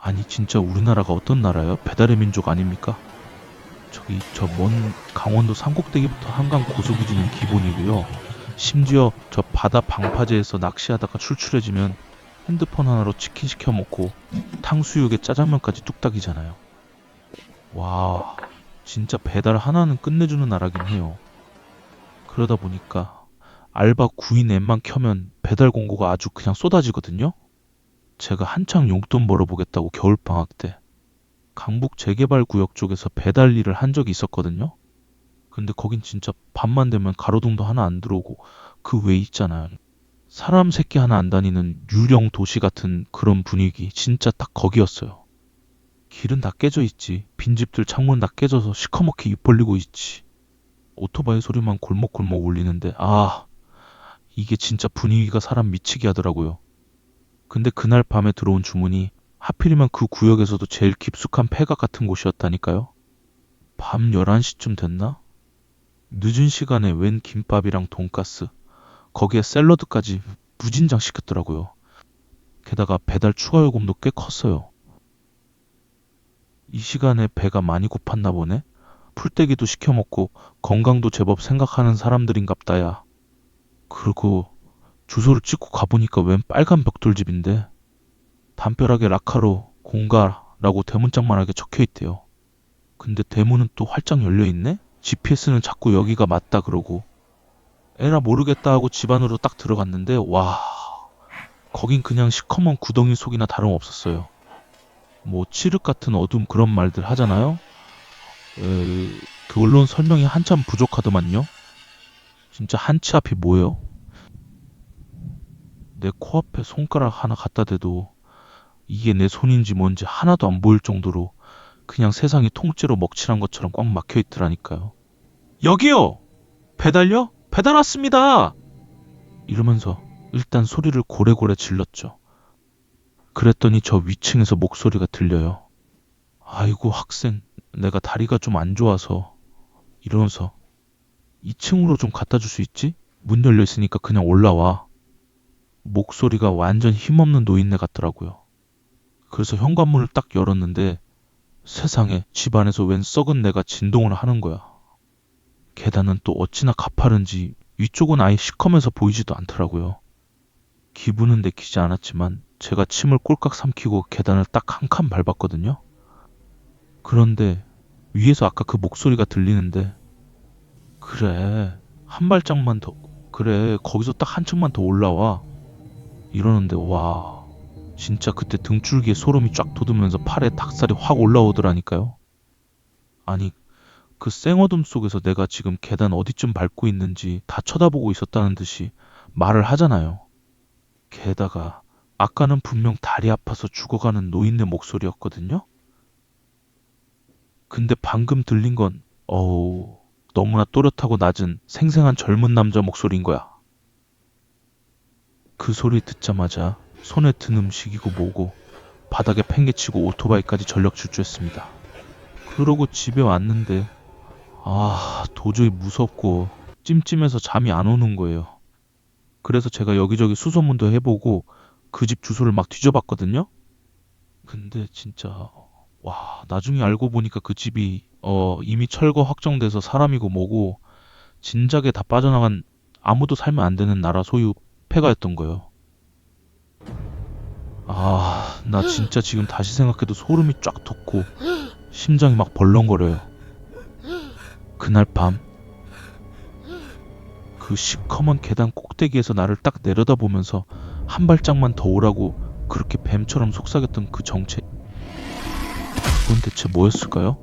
아니 진짜 우리나라가 어떤 나라예요? 배달의 민족 아닙니까? 저기 저 먼 강원도 산꼭대기부터 한강 고수부지는 기본이고요. 심지어 저 바다 방파제에서 낚시하다가 출출해지면 핸드폰 하나로 치킨 시켜 먹고 탕수육에 짜장면까지 뚝딱이잖아요. 와, 진짜 배달 하나는 끝내주는 나라긴 해요. 그러다 보니까 알바 구인 앱만 켜면 배달 공고가 아주 그냥 쏟아지거든요. 제가 한창 용돈 벌어보겠다고 겨울방학 때 강북 재개발 구역 쪽에서 배달 일을 한 적이 있었거든요. 근데 거긴 진짜 밤만 되면 가로등도 하나 안 들어오고 그 외에 있잖아요. 사람 새끼 하나 안 다니는 유령 도시 같은 그런 분위기 진짜 딱 거기였어요. 길은 다 깨져 있지. 빈집들 창문 다 깨져서 시커멓게 입 벌리고 있지. 오토바이 소리만 골목골목 울리는데 이게 진짜 분위기가 사람 미치게 하더라고요. 근데 그날 밤에 들어온 주문이 하필이면 그 구역에서도 제일 깊숙한 폐각 같은 곳이었다니까요. 밤 11시쯤 됐나? 늦은 시간에 웬 김밥이랑 돈가스, 거기에 샐러드까지 무진장 시켰더라고요. 게다가 배달 추가 요금도 꽤 컸어요. 이 시간에 배가 많이 고팠나 보네? 풀떼기도 시켜 먹고 건강도 제법 생각하는 사람들인갑다야. 그리고 주소를 찍고 가보니까 웬 빨간 벽돌집인데 담벼락에 라카로 공가라고 대문짝만하게 적혀있대요. 근데 대문은 또 활짝 열려있네? GPS는 자꾸 여기가 맞다 그러고 에라 모르겠다 하고 집 안으로 딱 들어갔는데 와, 거긴 그냥 시커먼 구덩이 속이나 다름없었어요. 뭐 칠흑 같은 어둠 그런 말들 하잖아요. 그걸로는 설명이 한참 부족하더만요. 진짜 한치 앞이 뭐예요? 내 코앞에 손가락 하나 갖다 대도 이게 내 손인지 뭔지 하나도 안 보일 정도로 그냥 세상이 통째로 먹칠한 것처럼 꽉 막혀 있더라니까요. 여기요! 배달요? 배달 왔습니다! 이러면서 일단 소리를 고래고래 질렀죠. 그랬더니 저 위층에서 목소리가 들려요. 아이고 학생, 내가 다리가 좀 안 좋아서 이러면서 2층으로 좀 갖다 줄 수 있지? 문 열려 있으니까 그냥 올라와. 목소리가 완전 힘없는 노인네 같더라고요. 그래서 현관문을 딱 열었는데 세상에 집안에서 웬 썩은 내가 진동을 하는 거야. 계단은 또 어찌나 가파른지 위쪽은 아예 시커매서 보이지도 않더라고요. 기분은 내키지 않았지만 제가 침을 꼴깍 삼키고 계단을 딱 한 칸 밟았거든요. 그런데 위에서 아까 그 목소리가 들리는데 그래 한 발짝만 더 그래 거기서 딱 한 층만 더 올라와 이러는데 와 진짜 그때 등줄기에 소름이 쫙 돋으면서 팔에 닭살이 확 올라오더라니까요. 아니 그 쌩어둠 속에서 내가 지금 계단 어디쯤 밟고 있는지 다 쳐다보고 있었다는 듯이 말을 하잖아요. 게다가 아까는 분명 다리 아파서 죽어가는 노인네 목소리였거든요. 근데 방금 들린 건 너무나 또렷하고 낮은 생생한 젊은 남자 목소리인 거야. 그 소리 듣자마자 손에 든 음식이고 뭐고 바닥에 팽개치고 오토바이까지 전력 질주했습니다. 그러고 집에 왔는데 도저히 무섭고 찜찜해서 잠이 안 오는 거예요. 그래서 제가 여기저기 수소문도 해보고 그 집 주소를 막 뒤져봤거든요. 근데 진짜 나중에 알고 보니까 그 집이 이미 철거 확정돼서 사람이고 뭐고 진작에 다 빠져나간 아무도 살면 안 되는 나라 소유 폐가였던 거예요. 나 진짜 지금 다시 생각해도 소름이 쫙 돋고 심장이 막 벌렁거려요. 그날 밤 그 시커먼 계단 꼭대기에서 나를 딱 내려다보면서 한 발짝만 더 오라고 그렇게 뱀처럼 속삭였던 그 정체, 그건 대체 뭐였을까요?